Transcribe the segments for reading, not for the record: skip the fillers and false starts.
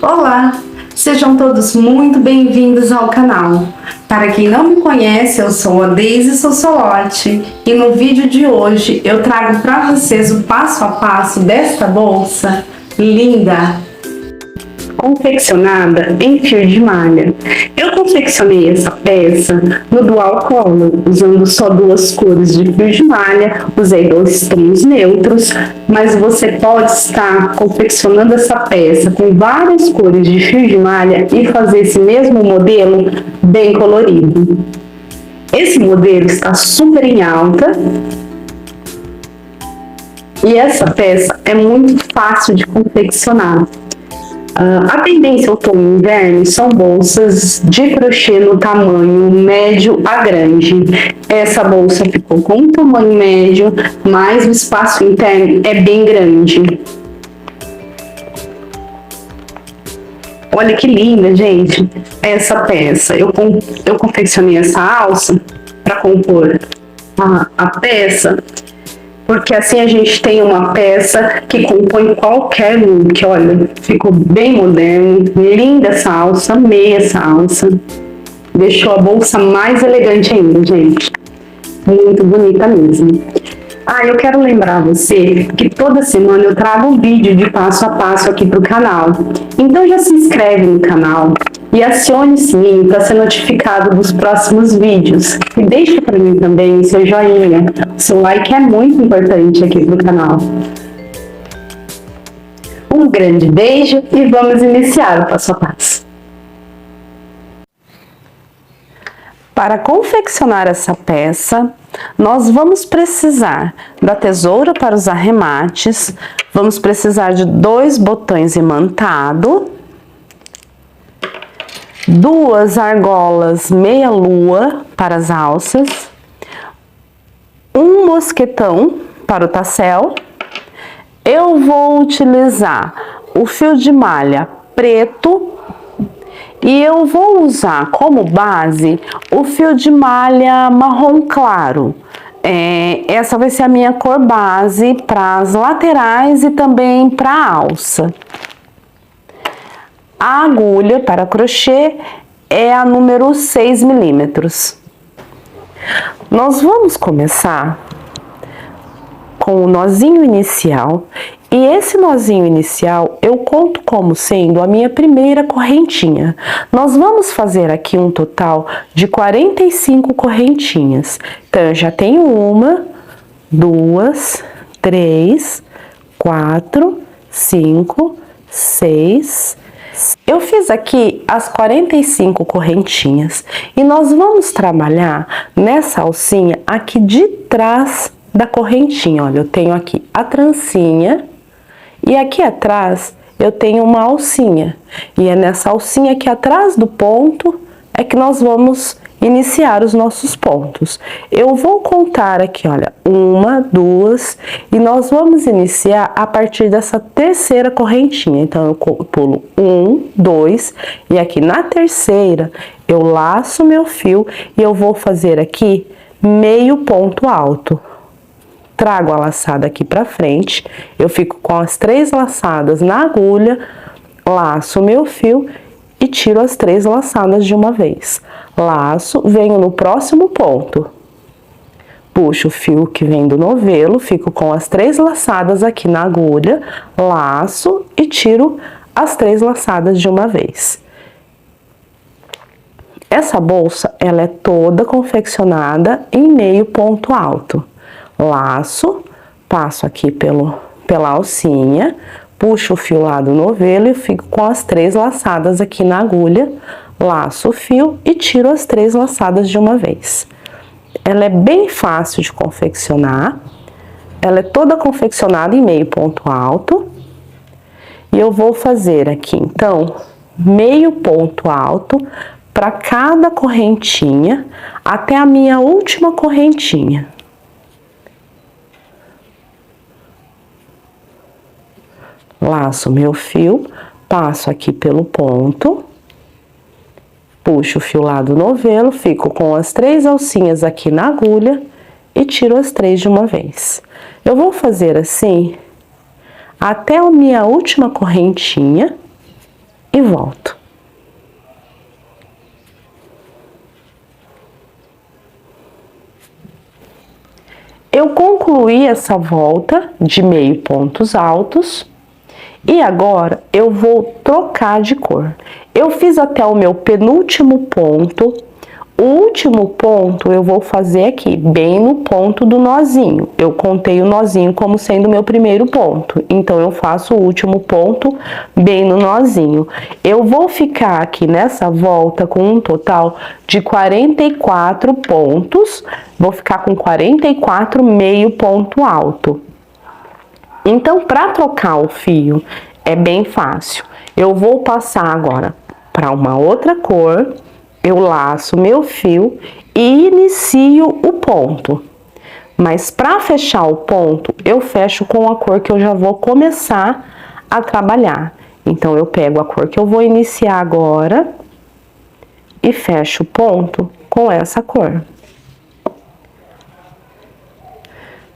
Olá, sejam todos muito bem-vindos ao canal. Para quem não me conhece, eu sou a Deise Sossolotti e no vídeo de hoje eu trago para vocês o passo a passo desta bolsa linda, confeccionada em fio de malha. Eu confeccionei essa peça no dual color, usando só duas cores de fio de malha, usei 2 tons neutros, mas você pode estar confeccionando essa peça com várias cores de fio de malha e fazer esse mesmo modelo bem colorido. Esse modelo está super em alta e essa peça é muito fácil de confeccionar. A tendência outono e inverno são bolsas de crochê no tamanho médio a grande. Essa bolsa ficou com um tamanho médio, mas o espaço interno é bem grande. Olha que linda, gente, essa peça. Eu confeccionei essa alça para compor a peça, porque assim a gente tem uma peça que compõe qualquer look. Olha, ficou bem moderno, linda essa alça, amei essa alça. Deixou a bolsa mais elegante ainda, gente. Muito bonita mesmo. Eu quero lembrar você que toda semana eu trago um vídeo de passo a passo aqui pro canal. Então já se inscreve no canal e acione o sininho para ser notificado dos próximos vídeos. E deixa para mim também o seu joinha. O seu like é muito importante aqui pro canal. Um grande beijo e vamos iniciar o passo a passo. Para confeccionar essa peça, nós vamos precisar da tesoura para os arremates, vamos precisar de 2 botões imantados, 2 argolas meia-lua para as alças, um mosquetão para o tassel. Eu vou utilizar o fio de malha preto e eu vou usar como base o fio de malha marrom claro. Essa vai ser a minha cor base para as laterais e também para a alça. A agulha para crochê é a número 6 milímetros. Nós vamos começar com o nozinho inicial. E esse nozinho inicial eu conto como sendo a minha primeira correntinha. Nós vamos fazer aqui um total de 45 correntinhas. Então, eu já tenho 1, 2, 3, 4, 5, 6. Eu fiz aqui as 45 correntinhas. E nós vamos trabalhar nessa alcinha aqui de trás da correntinha. Olha, eu tenho aqui a trancinha. E aqui atrás eu tenho uma alcinha, e é nessa alcinha aqui atrás do ponto é que nós vamos iniciar os nossos pontos. Eu vou contar aqui, olha, 1, 2, e nós vamos iniciar a partir dessa terceira correntinha. Então, eu pulo 1, 2, e aqui na terceira eu laço meu fio e eu vou fazer aqui meio ponto alto. Trago a laçada aqui pra frente, eu fico com as 3 laçadas na agulha, laço o meu fio e tiro as 3 laçadas de uma vez. Laço, venho no próximo ponto, puxo o fio que vem do novelo, fico com as 3 laçadas aqui na agulha, laço e tiro as 3 laçadas de uma vez. Essa bolsa, ela é toda confeccionada em meio ponto alto. Laço, passo aqui pela alcinha, puxo o fio lá do novelo e fico com as 3 laçadas aqui na agulha, laço o fio e tiro as 3 laçadas de uma vez. Ela é bem fácil de confeccionar, ela é toda confeccionada em meio ponto alto, e eu vou fazer aqui, então, meio ponto alto para cada correntinha até a minha última correntinha. Laço meu fio, passo aqui pelo ponto, puxo o fio lá do novelo, fico com as 3 alcinhas aqui na agulha e tiro as 3 de uma vez. Eu vou fazer assim até a minha última correntinha e volto. Eu concluí essa volta de meio pontos altos e agora eu vou trocar de cor. Eu fiz até o meu penúltimo ponto. O último ponto eu vou fazer aqui, bem no ponto do nozinho. Eu contei o nozinho como sendo o meu primeiro ponto. Então, eu faço o último ponto bem no nozinho. Eu vou ficar aqui nessa volta com um total de 44 pontos. Vou ficar com 44 meio ponto alto. Então, para trocar o fio, é bem fácil. Eu vou passar agora para uma outra cor. Eu laço meu fio e inicio o ponto. Mas para fechar o ponto, eu fecho com a cor que eu já vou começar a trabalhar. Então, eu pego a cor que eu vou iniciar agora e fecho o ponto com essa cor.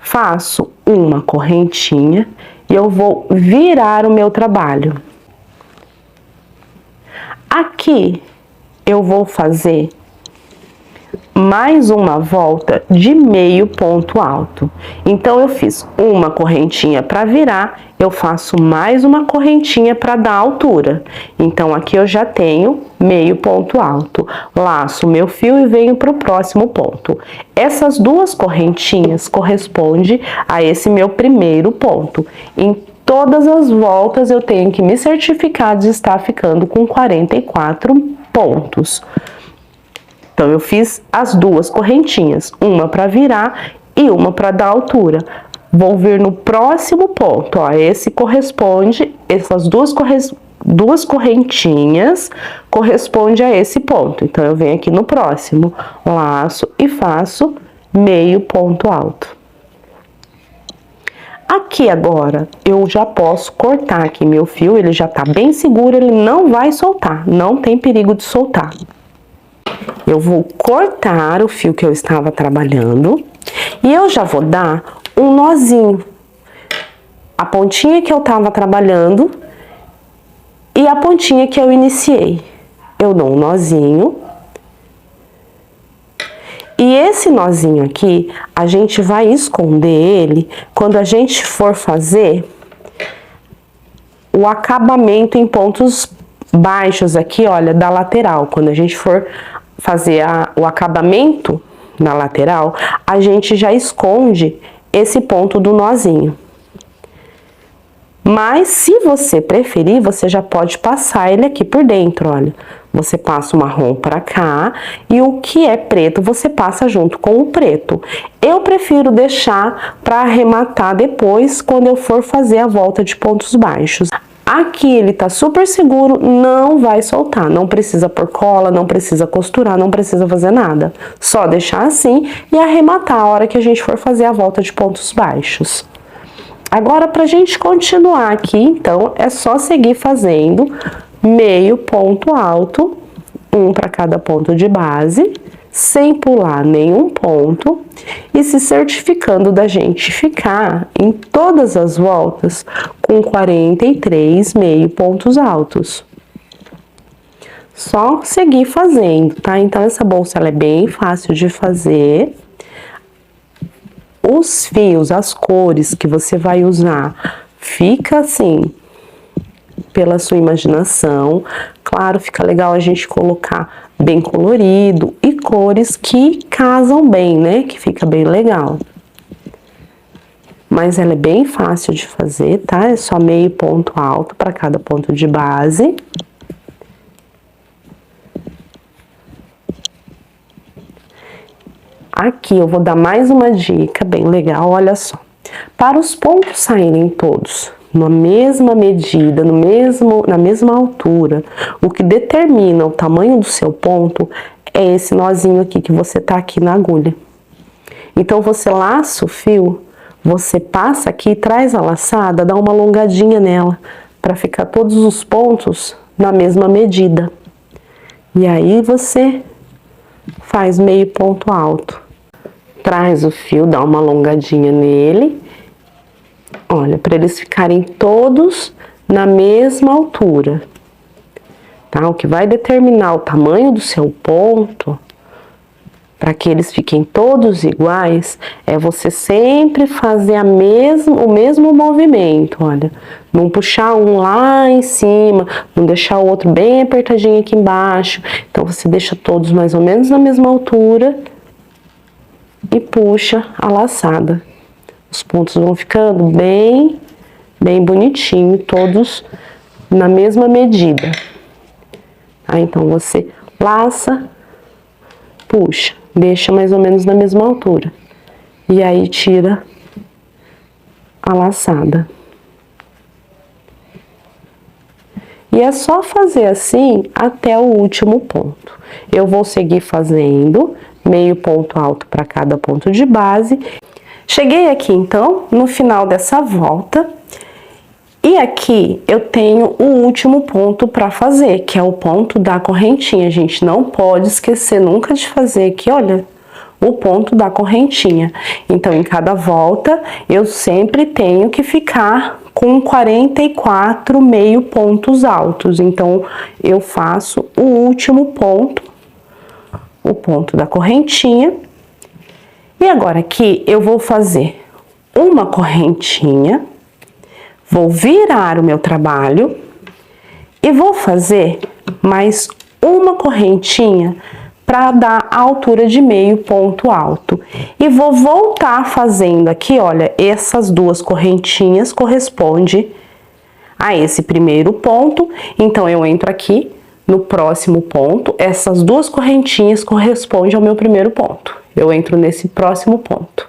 Faço uma correntinha e eu vou virar o meu trabalho. Aqui, eu vou fazer mais uma volta de meio ponto alto. Então, eu fiz uma correntinha para virar, eu faço mais uma correntinha para dar altura. Então, aqui eu já tenho meio ponto alto. Laço meu fio e venho para o próximo ponto. Essas duas correntinhas correspondem a esse meu primeiro ponto. Em todas as voltas eu tenho que me certificar de estar ficando com 44 pontos. Então, eu fiz as duas correntinhas, uma para virar e uma para dar altura. Vou vir no próximo ponto, ó, esse corresponde, essas duas correntinhas corresponde a esse ponto. Então, eu venho aqui no próximo, laço e faço meio ponto alto. Aqui agora, eu já posso cortar aqui meu fio, ele já tá bem seguro, ele não vai soltar, não tem perigo de soltar. Eu vou cortar o fio que eu estava trabalhando e eu já vou dar um nozinho. A pontinha que eu estava trabalhando e a pontinha que eu iniciei. Eu dou um nozinho. E esse nozinho aqui, a gente vai esconder ele quando a gente for fazer o acabamento em pontos baixos aqui, olha, da lateral. Quando a gente for fazer o acabamento na lateral, a gente já esconde esse ponto do nozinho. Mas, se você preferir, você já pode passar ele aqui por dentro, olha. Você passa o marrom pra cá e o que é preto você passa junto com o preto. Eu prefiro deixar para arrematar depois, quando eu for fazer a volta de pontos baixos. Aqui ele tá super seguro, não vai soltar, não precisa pôr cola, não precisa costurar, não precisa fazer nada. Só deixar assim e arrematar a hora que a gente for fazer a volta de pontos baixos. Agora, pra gente continuar aqui, então, é só seguir fazendo meio ponto alto, um para cada ponto de base, sem pular nenhum ponto e se certificando da gente ficar em todas as voltas com 43 meio pontos altos. Só seguir fazendo, tá? Então, essa bolsa ela é bem fácil de fazer. Os fios, as cores que você vai usar, fica assim, pela sua imaginação. Claro, fica legal a gente colocar bem colorido e cores que casam bem, né? Que fica bem legal. Mas ela é bem fácil de fazer, tá? É só meio ponto alto para cada ponto de base. Aqui eu vou dar mais uma dica bem legal, olha só. Para os pontos saírem todos na mesma medida, na mesma altura, o que determina o tamanho do seu ponto é esse nozinho aqui que você tá aqui na agulha. Então, você laça o fio, você passa aqui, traz a laçada, dá uma alongadinha nela, para ficar todos os pontos na mesma medida. E aí, você faz meio ponto alto. Traz o fio, dá uma alongadinha nele. Olha, para eles ficarem todos na mesma altura. tá? O que vai determinar o tamanho do seu ponto, para que eles fiquem todos iguais, é você sempre fazer o mesmo movimento, olha. Não puxar um lá em cima, não deixar o outro bem apertadinho aqui embaixo. Então, você deixa todos mais ou menos na mesma altura e puxa a laçada. Os pontos vão ficando bem bonitinho, todos na mesma medida. Tá? Então, você laça, puxa, deixa mais ou menos na mesma altura. E aí, tira a laçada. E é só fazer assim até o último ponto. Eu vou seguir fazendo meio ponto alto para cada ponto de base. Cheguei aqui, então, no final dessa volta. E aqui eu tenho o último ponto para fazer, que é o ponto da correntinha. A gente não pode esquecer nunca de fazer aqui, olha, o ponto da correntinha. Então, em cada volta, eu sempre tenho que ficar com 44 meio pontos altos. Então, eu faço o último ponto, o ponto da correntinha. E agora aqui eu vou fazer uma correntinha, vou virar o meu trabalho e vou fazer mais uma correntinha para dar a altura de meio ponto alto. E vou voltar fazendo aqui, olha, essas duas correntinhas correspondem a esse primeiro ponto. Então, eu entro aqui no próximo ponto, essas duas correntinhas correspondem ao meu primeiro ponto. Eu entro nesse próximo ponto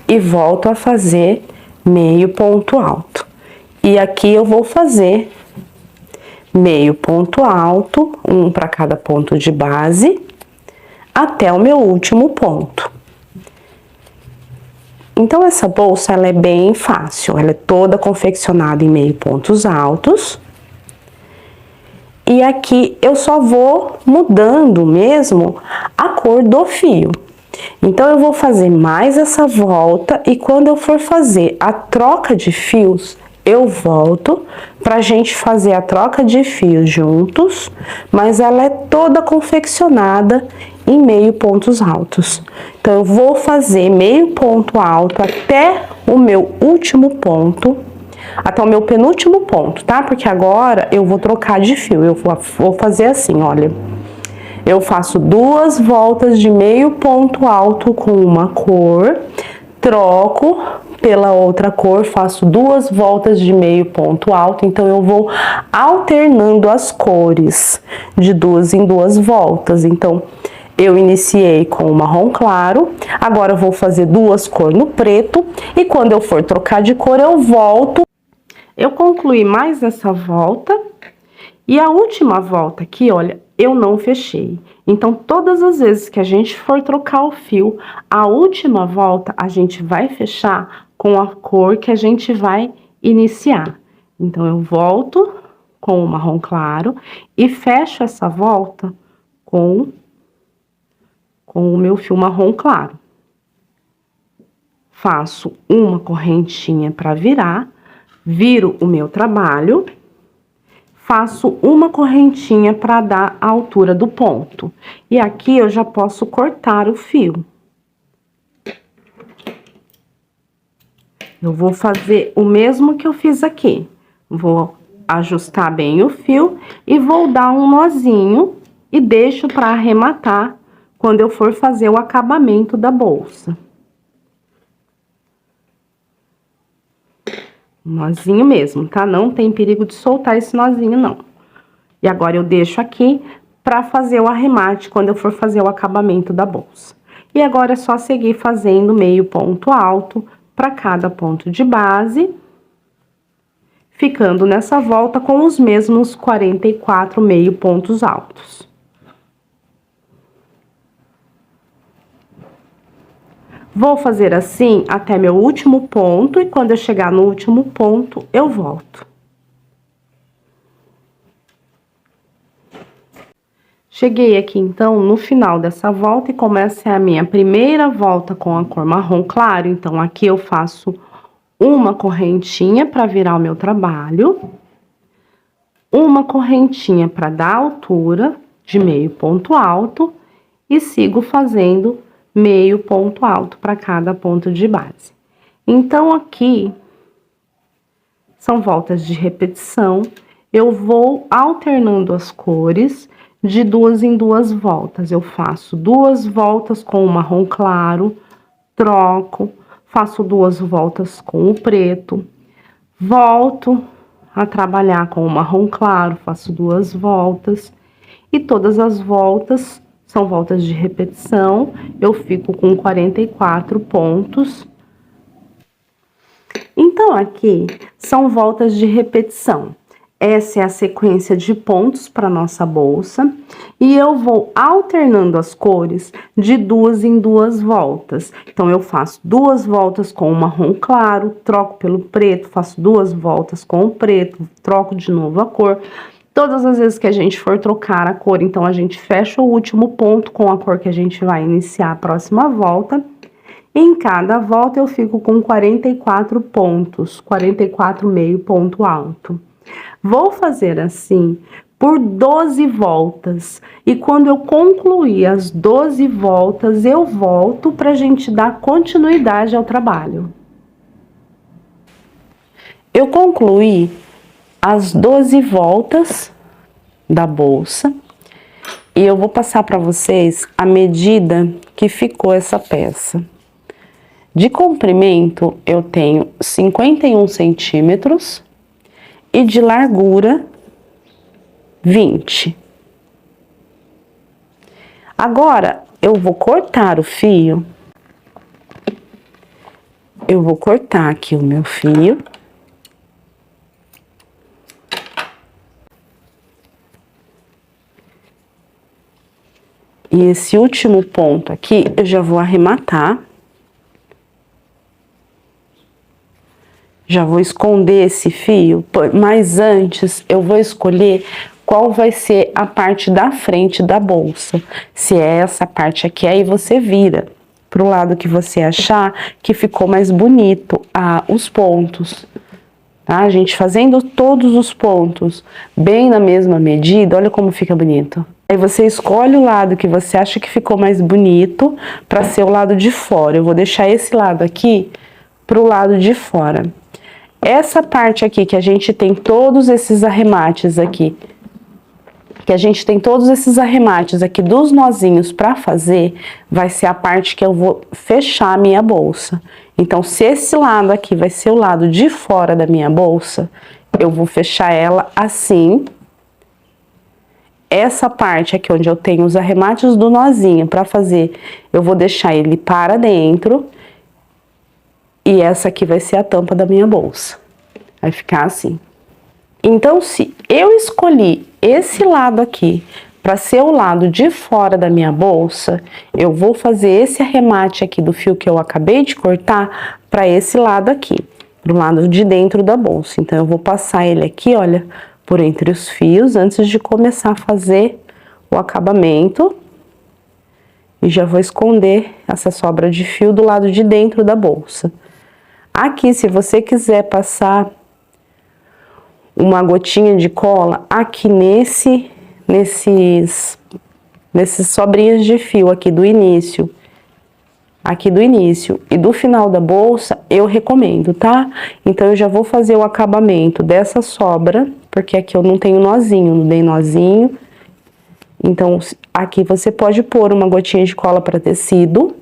e volto a fazer meio ponto alto. E aqui eu vou fazer meio ponto alto, um para cada ponto de base, até o meu último ponto. Então, essa bolsa, ela é bem fácil, ela é toda confeccionada em meio pontos altos. E aqui eu só vou mudando mesmo a cor do fio. Então, eu vou fazer mais essa volta e quando eu for fazer a troca de fios, eu volto pra gente fazer a troca de fios juntos, mas ela é toda confeccionada em meio pontos altos. Então, eu vou fazer meio ponto alto até o meu último ponto, até o meu penúltimo ponto, tá? Porque agora eu vou trocar de fio, eu vou fazer assim, olha. Eu faço duas voltas de meio ponto alto com uma cor, troco pela outra cor, faço duas voltas de meio ponto alto, então eu vou alternando as cores de duas em duas voltas. Então, eu iniciei com o marrom claro, agora eu vou fazer duas cores no preto, e quando eu for trocar de cor, eu volto. Eu concluí mais essa volta, e a última volta aqui, olha, eu não fechei. Então, todas as vezes que a gente for trocar o fio, a última volta a gente vai fechar com a cor que a gente vai iniciar. Então, eu volto com o marrom claro e fecho essa volta com o meu fio marrom claro. Faço uma correntinha para virar, viro o meu trabalho, faço uma correntinha para dar a altura do ponto. E aqui eu já posso cortar o fio. Eu vou fazer o mesmo que eu fiz aqui. Vou ajustar bem o fio e vou dar um nozinho e deixo para arrematar quando eu for fazer o acabamento da bolsa. Nozinho mesmo, tá? Não tem perigo de soltar esse nozinho, não. E agora eu deixo aqui pra fazer o arremate quando eu for fazer o acabamento da bolsa. E agora é só seguir fazendo meio ponto alto pra cada ponto de base, ficando nessa volta com os mesmos 44 meio pontos altos. Vou fazer assim até meu último ponto e quando eu chegar no último ponto, eu volto. Cheguei aqui, então, no final dessa volta e começa a minha primeira volta com a cor marrom claro. Então, aqui eu faço uma correntinha para virar o meu trabalho, uma correntinha para dar altura de meio ponto alto e sigo fazendo meio ponto alto para cada ponto de base. Então, aqui são voltas de repetição. Eu vou alternando as cores de 2 em 2 voltas. Eu faço 2 voltas com o marrom claro, troco, faço 2 voltas com o preto, volto a trabalhar com o marrom claro, faço 2 voltas, e todas as voltas são voltas de repetição. Eu fico com 44 pontos. Então, aqui são voltas de repetição. Essa é a sequência de pontos para nossa bolsa, e eu vou alternando as cores de 2 em 2 voltas. Então, eu faço 2 voltas com o marrom claro, troco pelo preto, faço 2 voltas com o preto, troco de novo a cor. Todas as vezes que a gente for trocar a cor, então a gente fecha o último ponto com a cor que a gente vai iniciar a próxima volta. Em cada volta eu fico com 44 pontos, 44 meio ponto alto. Vou fazer assim por 12 voltas, e quando eu concluir as 12 voltas, eu volto para a gente dar continuidade ao trabalho. Eu concluí as 12 voltas da bolsa, e eu vou passar para vocês a medida que ficou essa peça. De comprimento, eu tenho 51 centímetros e de largura 20. Agora, eu vou cortar o fio. Eu vou cortar aqui o meu fio. E esse último ponto aqui, eu já vou arrematar. Já vou esconder esse fio, mas antes eu vou escolher qual vai ser a parte da frente da bolsa. Se é essa parte aqui, aí você vira pro lado que você achar que ficou mais bonito os pontos. Tá? A gente fazendo todos os pontos bem na mesma medida, olha como fica bonito. Aí você escolhe o lado que você acha que ficou mais bonito para ser o lado de fora. Eu vou deixar esse lado aqui pro lado de fora. Essa parte aqui que a gente tem todos esses arremates aqui, dos nozinhos para fazer, vai ser a parte que eu vou fechar a minha bolsa. Então, se esse lado aqui vai ser o lado de fora da minha bolsa, eu vou fechar ela assim. Essa parte aqui onde eu tenho os arremates do nozinho para fazer, eu vou deixar ele para dentro. E essa aqui vai ser a tampa da minha bolsa. Vai ficar assim. Então, se eu escolhi esse lado aqui para ser o lado de fora da minha bolsa, eu vou fazer esse arremate aqui do fio que eu acabei de cortar para esse lado aqui, pro lado de dentro da bolsa. Então, eu vou passar ele aqui, olha, por entre os fios, antes de começar a fazer o acabamento. E já vou esconder essa sobra de fio do lado de dentro da bolsa. Aqui, se você quiser passar uma gotinha de cola, aqui nesses sobrinhas de fio aqui do início e do final da bolsa, eu recomendo, tá? Então, eu já vou fazer o acabamento dessa sobra, porque aqui eu não tenho nozinho, não dei nozinho. Então, aqui você pode pôr uma gotinha de cola para tecido.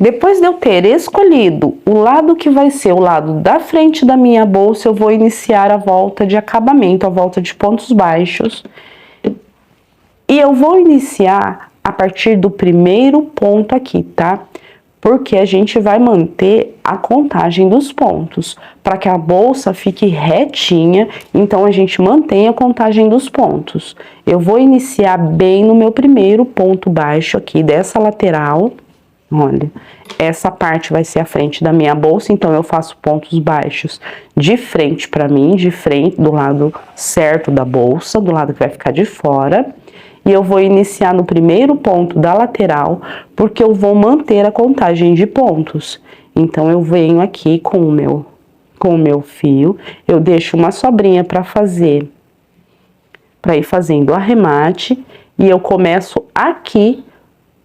Depois de eu ter escolhido o lado que vai ser o lado da frente da minha bolsa, eu vou iniciar a volta de acabamento, a volta de pontos baixos. E eu vou iniciar a partir do primeiro ponto aqui, tá? Porque a gente vai manter a contagem dos pontos, para que a bolsa fique retinha, então a gente mantém a contagem dos pontos. Eu vou iniciar bem no meu primeiro ponto baixo aqui dessa lateral. Olha, essa parte vai ser a frente da minha bolsa, então eu faço pontos baixos de frente para mim, de frente, do lado certo da bolsa, do lado que vai ficar de fora. E eu vou iniciar no primeiro ponto da lateral, porque eu vou manter a contagem de pontos. Então, eu venho aqui com com o meu fio, eu deixo uma sobrinha para ir fazendo o arremate, e eu começo aqui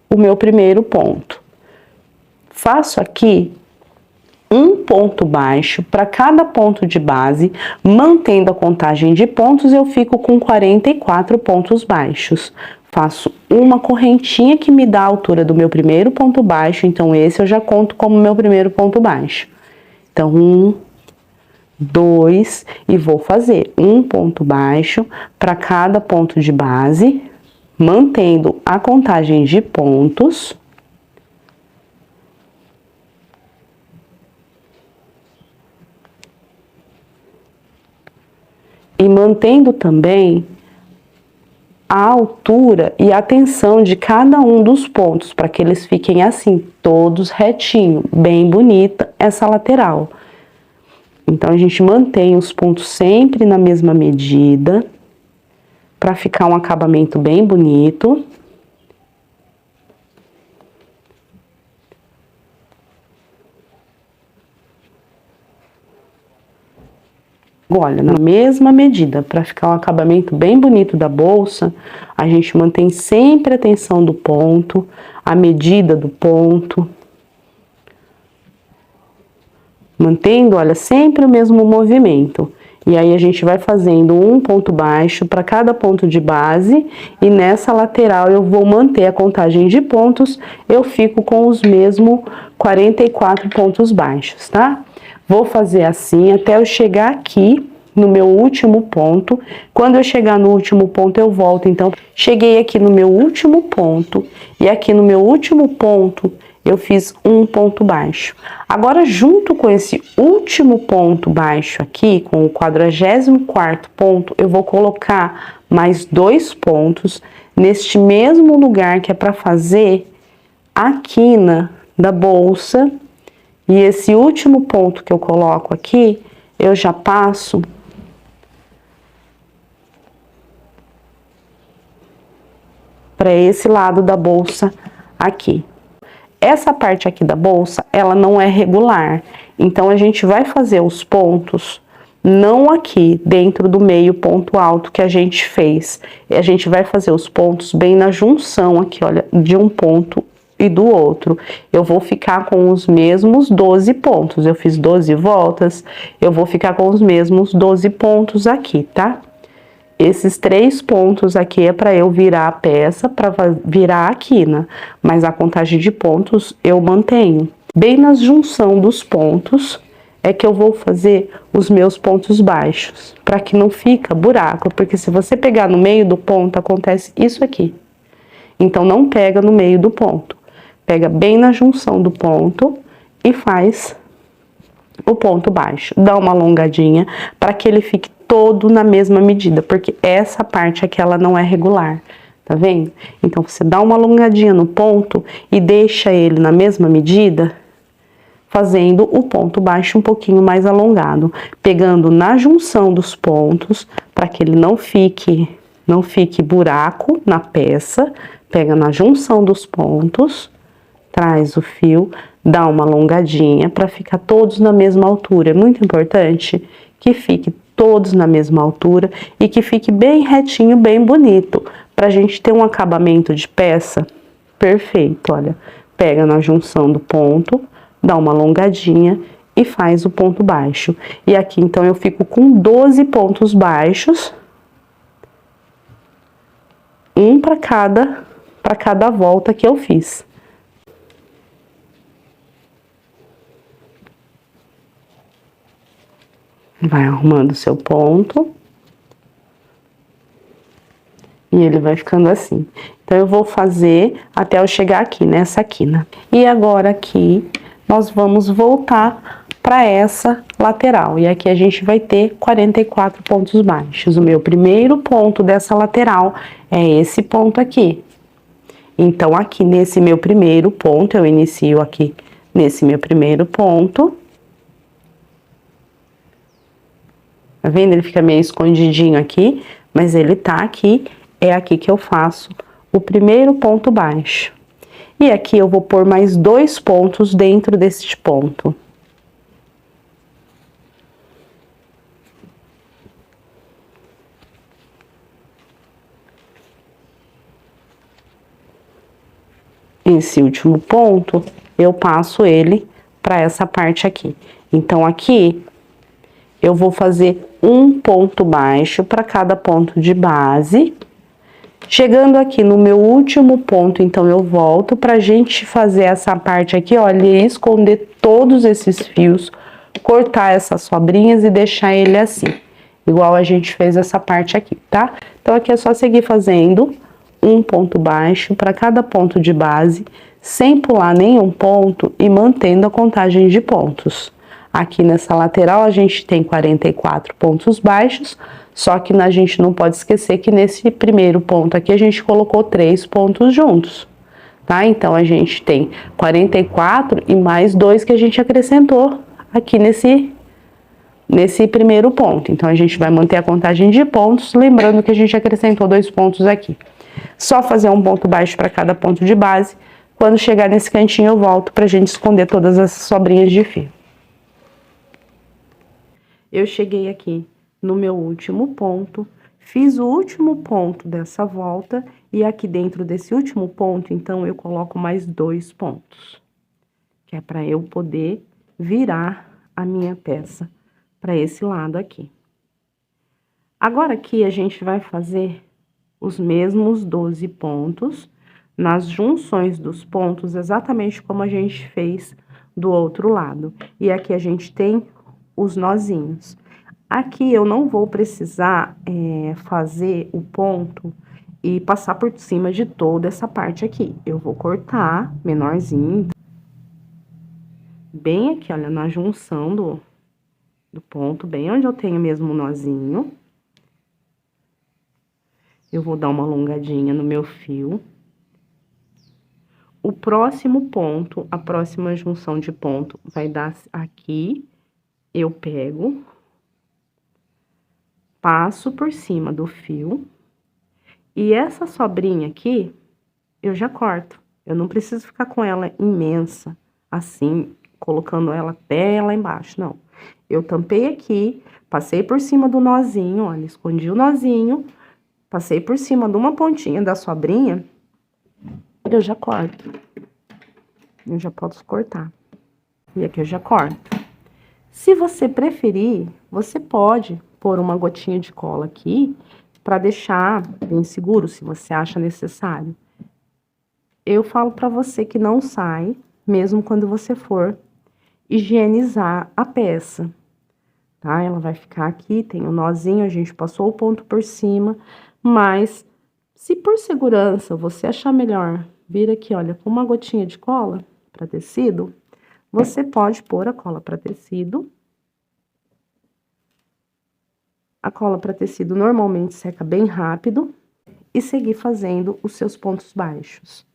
o meu primeiro ponto. Faço aqui um ponto baixo para cada ponto de base, mantendo a contagem de pontos, eu fico com 44 pontos baixos. Faço uma correntinha que me dá a altura do meu primeiro ponto baixo, então esse eu já conto como meu primeiro ponto baixo. Então, 1, 2, e vou fazer um ponto baixo para cada ponto de base, mantendo a contagem de pontos. E mantendo também a altura e a tensão de cada um dos pontos, para que eles fiquem assim, todos retinho, bem bonita essa lateral. Então, a gente mantém os pontos sempre na mesma medida, para ficar um acabamento bem bonito. Olha, na mesma medida, para ficar um acabamento bem bonito da bolsa, a gente mantém sempre a tensão do ponto, a medida do ponto. Mantendo, olha, sempre o mesmo movimento. E aí a gente vai fazendo um ponto baixo para cada ponto de base, e nessa lateral eu vou manter a contagem de pontos, eu fico com os mesmos 44 pontos baixos, tá? Vou fazer assim até eu chegar aqui no meu último ponto. Quando eu chegar no último ponto, eu volto. Então, cheguei aqui no meu último ponto, e aqui no meu último ponto, eu fiz um ponto baixo. Agora, junto com esse último ponto baixo aqui, com o 44º ponto, eu vou colocar mais 2 pontos neste mesmo lugar, que é para fazer a quina da bolsa. E esse último ponto que eu coloco aqui, eu já passo para esse lado da bolsa aqui. Essa parte aqui da bolsa, ela não é regular, então a gente vai fazer os pontos não aqui dentro do meio ponto alto que a gente fez. A gente vai fazer os pontos bem na junção aqui, olha, de um ponto e do outro. Eu vou ficar com os mesmos 12 pontos. Eu fiz 12 voltas, eu vou ficar com os mesmos 12 pontos aqui, tá? Esses 3 pontos aqui é para eu virar a peça, para virar a quina, mas a contagem de pontos eu mantenho. Bem na junção dos pontos é que eu vou fazer os meus pontos baixos, para que não fica buraco, porque se você pegar no meio do ponto, acontece isso aqui. Então, não pega no meio do ponto, pega bem na junção do ponto e faz o ponto baixo. Dá uma alongadinha para que ele fique todo na mesma medida, porque essa parte aqui ela não é regular, tá vendo? Então, você dá uma alongadinha no ponto e deixa ele na mesma medida, fazendo o ponto baixo um pouquinho mais alongado, pegando na junção dos pontos, para que ele não fique buraco na peça. Pega na junção dos pontos, traz o fio, dá uma alongadinha para ficar todos na mesma altura. É muito importante que fique todos na mesma altura e que fique bem retinho, bem bonito, pra gente ter um acabamento de peça perfeito. Olha, pega na junção do ponto, dá uma alongadinha e faz o ponto baixo. E aqui, então, eu fico com 12 pontos baixos, um para cada volta que eu fiz. Vai arrumando o seu ponto. E ele vai ficando assim. Então, eu vou fazer até eu chegar aqui, nessa quina. E agora aqui, nós vamos voltar para essa lateral. E aqui a gente vai ter 44 pontos baixos. O meu primeiro ponto dessa lateral é esse ponto aqui. Então, aqui nesse meu primeiro ponto, eu inicio aqui nesse meu primeiro ponto. Tá vendo? Ele fica meio escondidinho aqui, mas ele tá aqui. É aqui que eu faço o primeiro ponto baixo. E aqui eu vou pôr mais 2 pontos dentro deste ponto. esse último ponto, eu passo ele para essa parte aqui. Então, aqui, eu vou fazer um ponto baixo para cada ponto de base. Chegando aqui no meu último ponto, então, eu volto pra gente fazer essa parte aqui, olha, e esconder todos esses fios, cortar essas sobrinhas e deixar ele assim, igual a gente fez essa parte aqui, tá? Então, aqui é só seguir fazendo um ponto baixo para cada ponto de base, sem pular nenhum ponto e mantendo a contagem de pontos. Aqui nessa lateral a gente tem 44 pontos baixos, só que a gente não pode esquecer que nesse primeiro ponto aqui a gente colocou 3 pontos juntos, tá? Então a gente tem 44 e mais 2 que a gente acrescentou aqui nesse primeiro ponto. Então a gente vai manter a contagem de pontos, lembrando que a gente acrescentou 2 pontos aqui. Só fazer um ponto baixo para cada ponto de base. Quando chegar nesse cantinho eu volto pra gente esconder todas essas sobrinhas de fio. Eu cheguei aqui no meu último ponto, fiz o último ponto dessa volta e aqui dentro desse último ponto, então, eu coloco mais 2 pontos, que é para eu poder virar a minha peça para esse lado aqui. Agora aqui a gente vai fazer os mesmos 12 pontos nas junções dos pontos, exatamente como a gente fez do outro lado. E aqui a gente tem os nozinhos. Aqui eu não vou precisar fazer o ponto e passar por cima de toda essa parte aqui. Eu vou cortar menorzinho, bem aqui, olha, na junção do ponto, bem onde eu tenho mesmo o nozinho. Eu vou dar uma alongadinha no meu fio. O próximo ponto, a próxima junção de ponto vai dar aqui. Eu pego, passo por cima do fio, e essa sobrinha aqui, eu já corto. Eu não preciso ficar com ela imensa, assim, colocando ela até lá embaixo, não. Eu tampei aqui, passei por cima do nozinho, olha, escondi o nozinho, passei por cima de uma pontinha da sobrinha, eu já corto. Eu já posso cortar. E aqui eu já corto. Se você preferir, você pode pôr uma gotinha de cola aqui para deixar bem seguro, se você acha necessário. Eu falo para você que não sai, mesmo quando você for higienizar a peça, tá? Ela vai ficar aqui, tem o nozinho, a gente passou o ponto por cima, mas se por segurança você achar melhor vir aqui, olha, com uma gotinha de cola para tecido, você pode pôr a cola para tecido. A cola para tecido normalmente seca bem rápido e seguir fazendo os seus pontos baixos.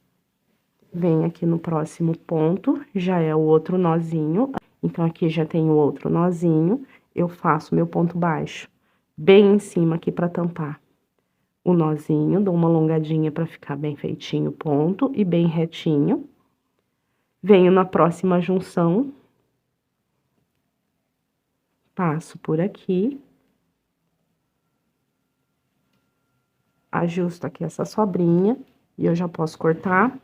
Vem aqui no próximo ponto, já é o outro nozinho. Então, aqui já tem o outro nozinho, eu faço meu ponto baixo bem em cima aqui para tampar o nozinho, dou uma alongadinha para ficar bem feitinho o ponto e bem retinho. Venho na próxima junção, passo por aqui, ajusto aqui essa sobrinha e eu já posso cortar.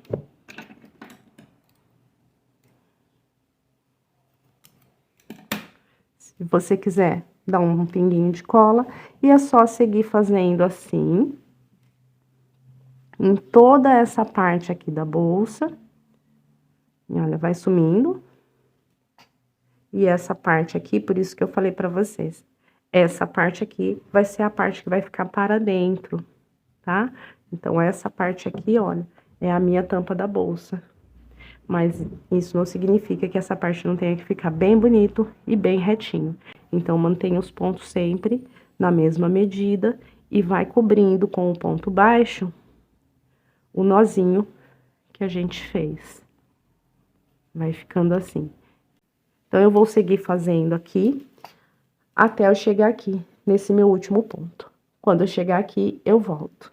Se você quiser dar um pinguinho de cola, e é só seguir fazendo assim, em toda essa parte aqui da bolsa. E olha, vai sumindo. E essa parte aqui, por isso que eu falei pra vocês, essa parte aqui vai ser a parte que vai ficar para dentro, tá? Então, essa parte aqui, olha, é a minha tampa da bolsa. Mas isso não significa que essa parte não tenha que ficar bem bonito e bem retinho. Então, mantenha os pontos sempre na mesma medida e vai cobrindo com o ponto baixo o nozinho que a gente fez. Vai ficando assim. Então, eu vou seguir fazendo aqui até eu chegar aqui, nesse meu último ponto. Quando eu chegar aqui, eu volto.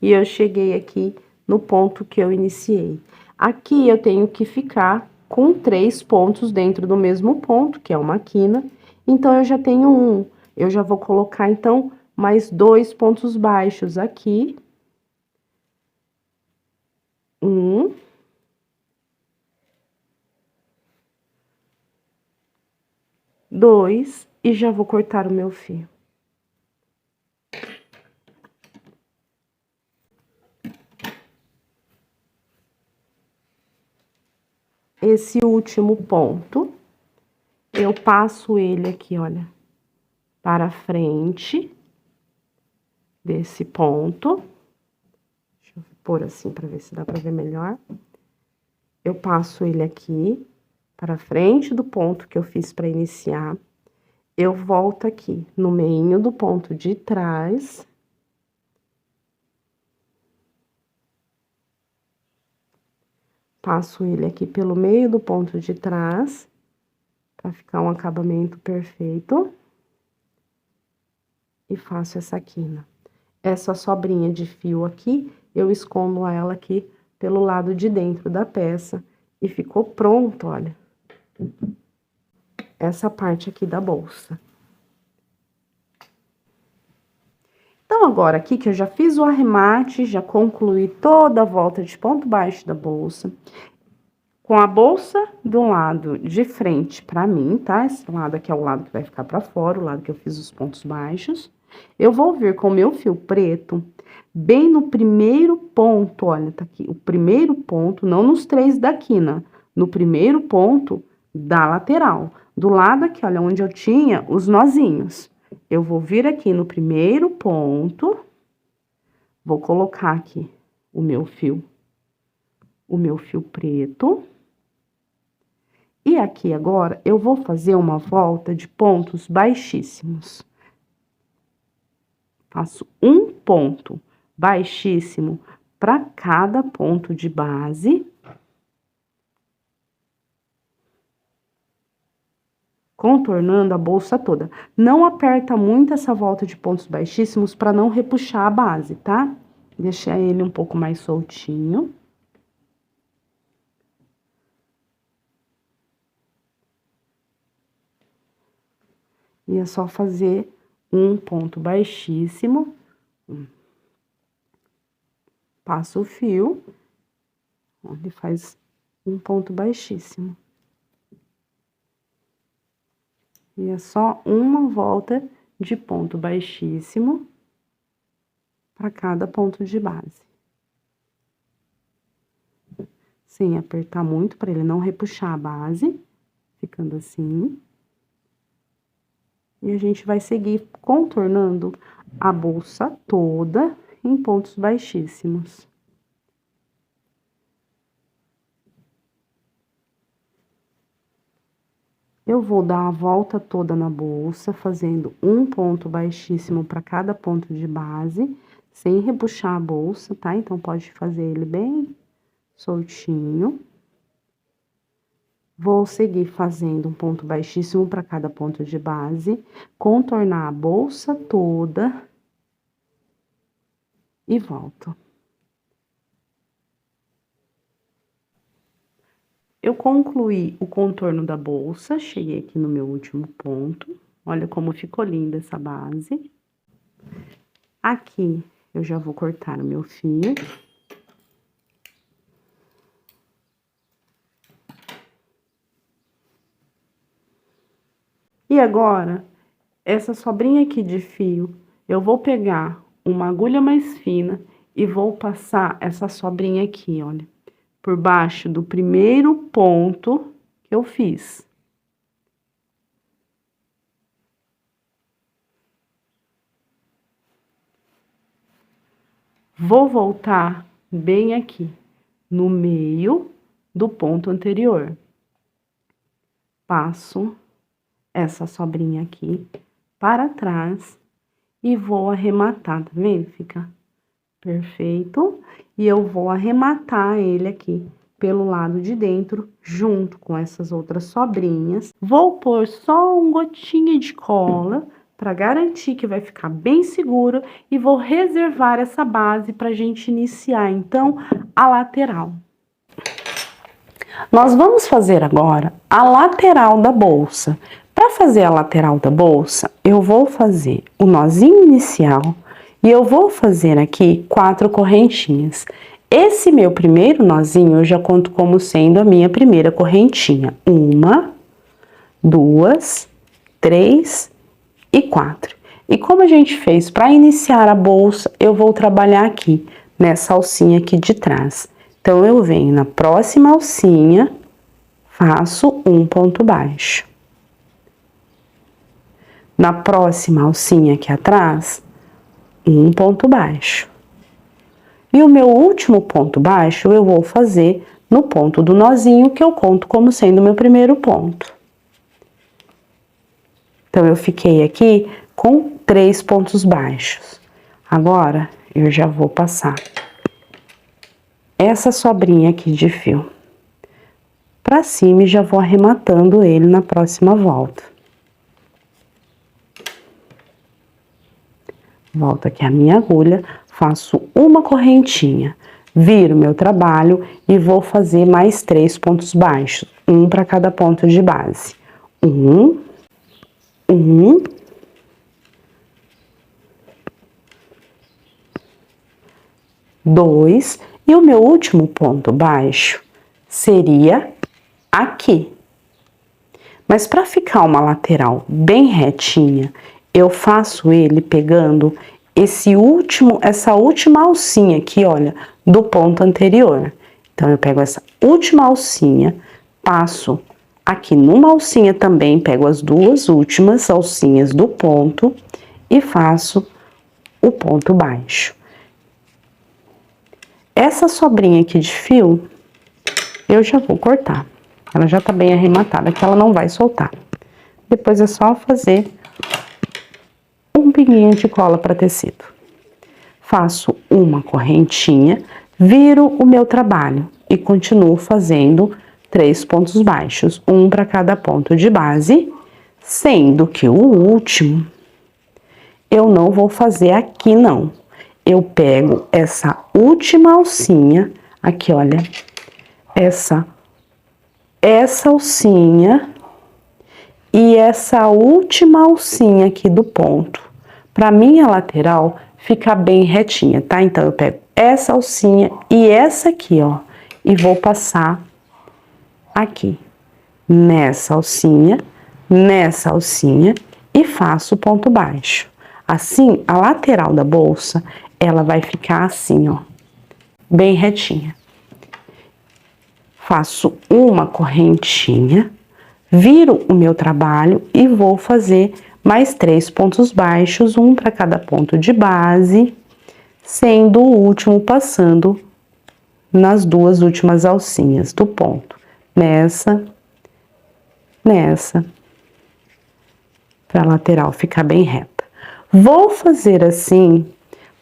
E eu cheguei aqui no ponto que eu iniciei. Aqui eu tenho que ficar com 3 pontos dentro do mesmo ponto, que é uma quina. Então, eu já tenho um. Eu já vou colocar, então, mais 2 pontos baixos aqui. Um. 2 e já vou cortar o meu fio. Esse último ponto, eu passo ele aqui, olha, para frente desse ponto. Deixa eu pôr assim para ver se dá para ver melhor. Eu passo ele aqui para frente do ponto que eu fiz para iniciar. Eu volto aqui no meio do ponto de trás. Passo ele aqui pelo meio do ponto de trás, para ficar um acabamento perfeito. E faço essa quina. Essa sobrinha de fio aqui, eu escondo ela aqui pelo lado de dentro da peça. E ficou pronto, olha. Essa parte aqui da bolsa. Então, agora aqui que eu já fiz o arremate, já concluí toda a volta de ponto baixo da bolsa. Com a bolsa do lado de frente pra mim, tá? Esse lado aqui é o lado que vai ficar pra fora, o lado que eu fiz os pontos baixos. Eu vou vir com o meu fio preto, bem no primeiro ponto, olha, tá aqui. O primeiro ponto, não nos 3 da quina, no primeiro ponto da lateral. Do lado aqui, olha, onde eu tinha os nozinhos. Eu vou vir aqui no primeiro ponto, vou colocar aqui o meu fio preto. E aqui agora, eu vou fazer uma volta de pontos baixíssimos. Faço um ponto baixíssimo para cada ponto de base. Contornando a bolsa toda. Não aperta muito essa volta de pontos baixíssimos para não repuxar a base, tá? Deixa ele um pouco mais soltinho. E é só fazer um ponto baixíssimo. Passa o fio, onde faz um ponto baixíssimo. E é só uma volta de ponto baixíssimo para cada ponto de base. Sem apertar muito, para ele não repuxar a base, ficando assim. E a gente vai seguir contornando a bolsa toda em pontos baixíssimos. Eu vou dar a volta toda na bolsa, fazendo um ponto baixíssimo para cada ponto de base, sem repuxar a bolsa, tá? Então, pode fazer ele bem soltinho. Vou seguir fazendo um ponto baixíssimo para cada ponto de base, contornar a bolsa toda e volto. Eu concluí o contorno da bolsa, cheguei aqui no meu último ponto. Olha como ficou linda essa base. Aqui, eu já vou cortar o meu fio. E agora, essa sobrinha aqui de fio, eu vou pegar uma agulha mais fina e vou passar essa sobrinha aqui, olha, por baixo do primeiro ponto que eu fiz. Vou voltar bem aqui, no meio do ponto anterior. Passo essa sobrinha aqui para trás e vou arrematar, tá vendo? Fica perfeito. E eu vou arrematar ele aqui pelo lado de dentro, junto com essas outras sobrinhas. Vou pôr só um gotinha de cola, para garantir que vai ficar bem seguro. E vou reservar essa base pra gente iniciar, então, a lateral. Nós vamos fazer agora a lateral da bolsa. Para fazer a lateral da bolsa, eu vou fazer o nozinho inicial e eu vou fazer aqui 4 correntinhas. Esse meu primeiro nozinho eu já conto como sendo a minha primeira correntinha. 1, 2, 3 e 4. E como a gente fez para iniciar a bolsa, eu vou trabalhar aqui, nessa alcinha aqui de trás. Então, eu venho na próxima alcinha, faço um ponto baixo. Na próxima alcinha aqui atrás, um ponto baixo. E o meu último ponto baixo eu vou fazer no ponto do nozinho, que eu conto como sendo o meu primeiro ponto. Então, eu fiquei aqui com 3 pontos baixos. Agora, eu já vou passar essa sobrinha aqui de fio pra cima e já vou arrematando ele na próxima volta. Volto aqui a minha agulha, faço uma correntinha, viro meu trabalho e vou fazer mais 3 pontos baixos, um para cada ponto de base. Um, 2, e o meu último ponto baixo seria aqui. Mas para ficar uma lateral bem retinha, eu faço ele pegando essa última alcinha aqui, olha, do ponto anterior. Então, eu pego essa última alcinha, passo aqui numa alcinha também, pego as duas últimas alcinhas do ponto e faço o ponto baixo. Essa sobrinha aqui de fio, eu já vou cortar. Ela já tá bem arrematada, que ela não vai soltar. Depois é só fazer um pinguinho de cola para tecido. Faço uma correntinha, viro o meu trabalho e continuo fazendo 3 pontos baixos, um para cada ponto de base, sendo que o último eu não vou fazer aqui não. Eu pego essa última alcinha, aqui olha, essa alcinha e essa última alcinha aqui do ponto, para minha lateral ficar bem retinha, tá? Então, eu pego essa alcinha e essa aqui, ó, e vou passar aqui, nessa alcinha e faço ponto baixo. Assim, a lateral da bolsa, ela vai ficar assim, ó, bem retinha. Faço uma correntinha, viro o meu trabalho e vou fazer mais 3 pontos baixos, um para cada ponto de base, sendo o último passando nas duas últimas alcinhas do ponto. Nessa, para a lateral ficar bem reta. Vou fazer assim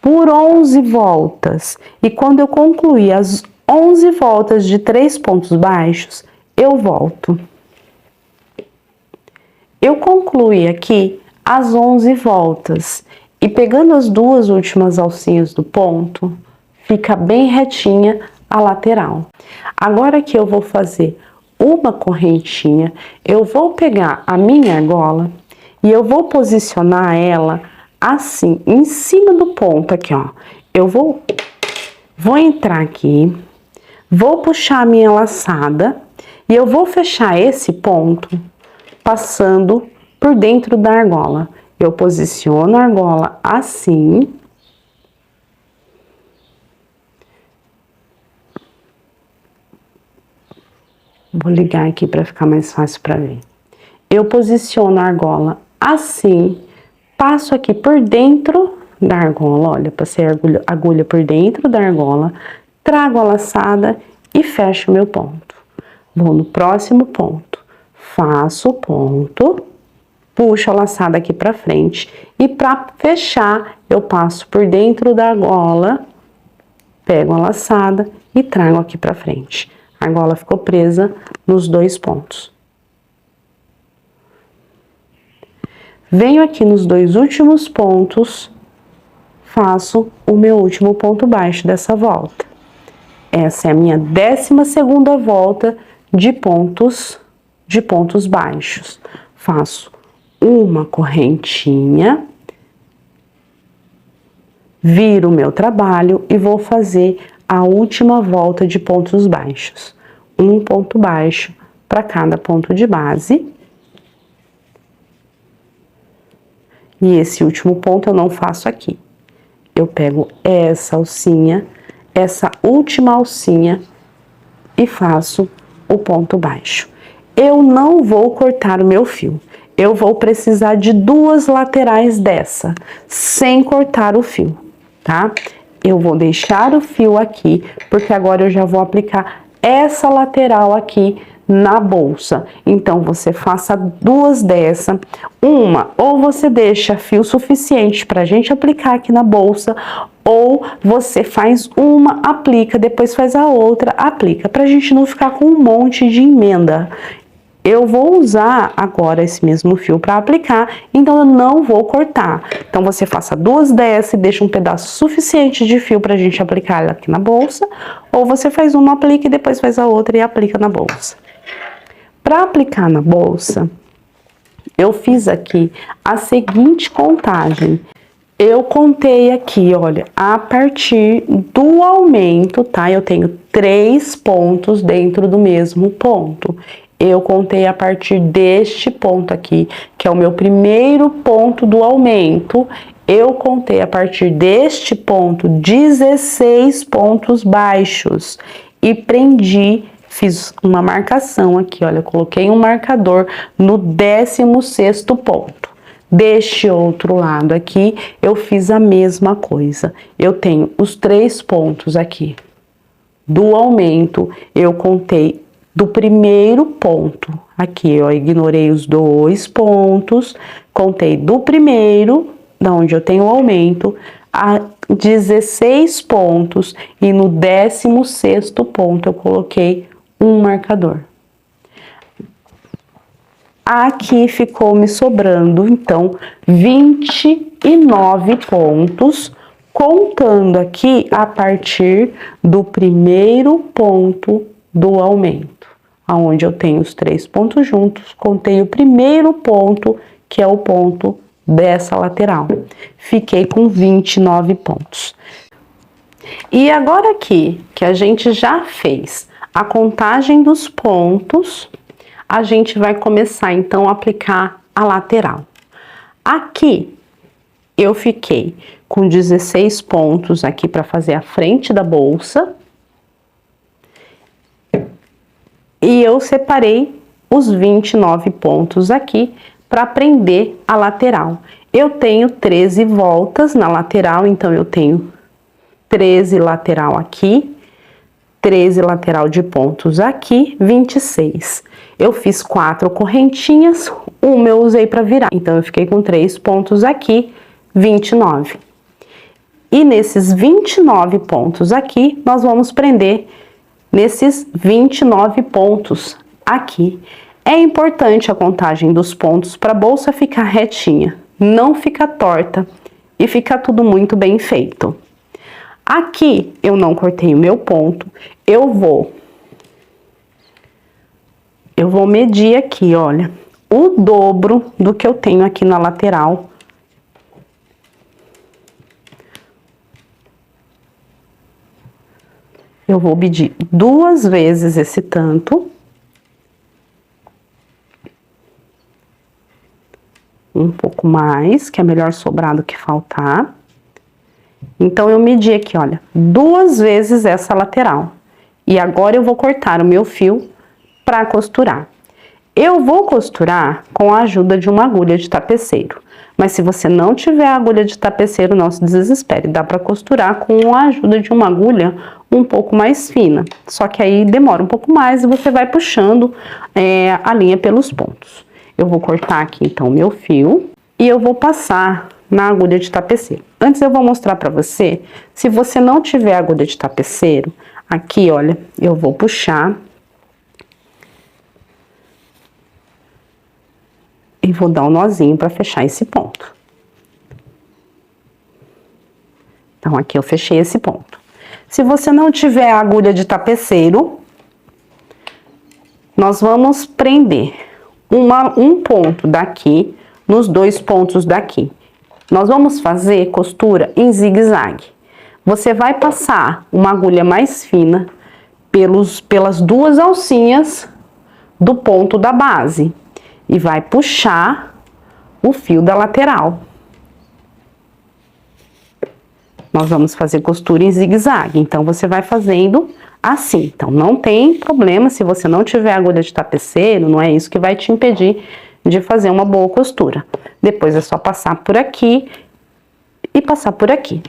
por 11 voltas, e quando eu concluir as 11 voltas de 3 pontos baixos, eu volto. Eu concluí aqui as 11 voltas, e pegando as duas últimas alcinhas do ponto, fica bem retinha a lateral. Agora que eu vou fazer uma correntinha, eu vou pegar a minha argola e eu vou posicionar ela assim, em cima do ponto aqui, ó. Eu vou entrar aqui, vou puxar a minha laçada e eu vou fechar esse ponto passando por dentro da argola. Eu posiciono a argola assim. Vou ligar aqui para ficar mais fácil para ver. Eu posiciono a argola assim, passo aqui por dentro da argola, olha, passei a agulha por dentro da argola, trago a laçada e fecho o meu ponto. Vou no próximo ponto, faço o ponto, puxo a laçada aqui pra frente e para fechar eu passo por dentro da argola, pego a laçada e trago aqui pra frente. A argola ficou presa nos 2 pontos. Venho aqui nos 2 últimos pontos, faço o meu último ponto baixo dessa volta. Essa é a minha 12ª volta de pontos baixos. Faço uma correntinha, viro o meu trabalho e vou fazer a última volta de pontos baixos. Um ponto baixo para cada ponto de base. E esse último ponto eu não faço aqui. Eu pego essa alcinha, essa última alcinha e faço o ponto baixo. Eu não vou cortar o meu fio. Eu vou precisar de 2 laterais dessa, sem cortar o fio, tá? Eu vou deixar o fio aqui, porque agora eu já vou aplicar essa lateral aqui na bolsa. Então, você faça 2 dessa. Uma, ou você deixa fio suficiente pra gente aplicar aqui na bolsa, ou você faz uma, aplica, depois faz a outra, aplica, pra gente não ficar com um monte de emenda. Eu vou usar agora esse mesmo fio para aplicar, então eu não vou cortar. Então, você faça 2 dessa e deixa um pedaço suficiente de fio pra gente aplicar aqui na bolsa, ou você faz uma, aplica e depois faz a outra e aplica na bolsa. Para aplicar na bolsa, eu fiz aqui a seguinte contagem. Eu contei aqui, olha, a partir do aumento, tá? Eu tenho 3 pontos dentro do mesmo ponto. Eu contei a partir deste ponto aqui, que é o meu primeiro ponto do aumento. Eu contei a partir deste ponto 16 pontos baixos e prendi, fiz uma marcação aqui, olha, coloquei um marcador no 16º ponto. Deste outro lado aqui, eu fiz a mesma coisa. Eu tenho os 3 pontos aqui do aumento, eu contei do primeiro ponto, aqui eu ignorei os 2 pontos, contei do primeiro, da onde eu tenho o aumento, a 16 pontos, e no 16º ponto eu coloquei um marcador. Aqui ficou me sobrando, então, 29 pontos, contando aqui a partir do primeiro ponto do aumento. Onde eu tenho os 3 pontos juntos, contei o primeiro ponto, que é o ponto dessa lateral. Fiquei com 29 pontos. E agora aqui, que a gente já fez a contagem dos pontos, a gente vai começar, então, a aplicar a lateral. Aqui, eu fiquei com 16 pontos aqui para fazer a frente da bolsa. E eu separei os 29 pontos aqui para prender a lateral. Eu tenho 13 voltas na lateral, então eu tenho 13 lateral aqui, 13 lateral de pontos aqui, 26. Eu fiz 4 correntinhas, uma eu usei para virar. Então, eu fiquei com 3 pontos aqui, 29. E nesses 29 pontos aqui, nós vamos prender nesses 29 pontos aqui. É importante a contagem dos pontos para a bolsa ficar retinha, não fica torta e fica tudo muito bem feito. Aqui eu não cortei o meu ponto, eu vou medir aqui, olha, o dobro do que eu tenho aqui na lateral. Eu vou medir 2 vezes esse tanto. Um pouco mais, que é melhor sobrar do que faltar. Então, eu medi aqui, olha, 2 vezes essa lateral. E agora eu vou cortar o meu fio para costurar. Eu vou costurar com a ajuda de uma agulha de tapeceiro. Mas se você não tiver agulha de tapeceiro, não se desespere. Dá para costurar com a ajuda de uma agulha um pouco mais fina. Só que aí demora um pouco mais e você vai puxando a linha pelos pontos. Eu vou cortar aqui, então, o meu fio e eu vou passar na agulha de tapeceiro. Antes eu vou mostrar para você, se você não tiver agulha de tapeceiro, aqui, olha, eu vou puxar e vou dar um nozinho para fechar esse ponto. Então, aqui eu fechei esse ponto. Se você não tiver agulha de tapeceiro, nós vamos prender um ponto daqui nos 2 pontos daqui. Nós vamos fazer costura em zigue-zague. Você vai passar uma agulha mais fina pelas 2 alcinhas do ponto da base e vai puxar o fio da lateral. nós vamos fazer costura em zigue-zague. Então, você vai fazendo assim. Então, não tem problema se você não tiver agulha de tapeceiro, não é isso que vai te impedir de fazer uma boa costura. Depois é só passar por aqui e passar por aqui.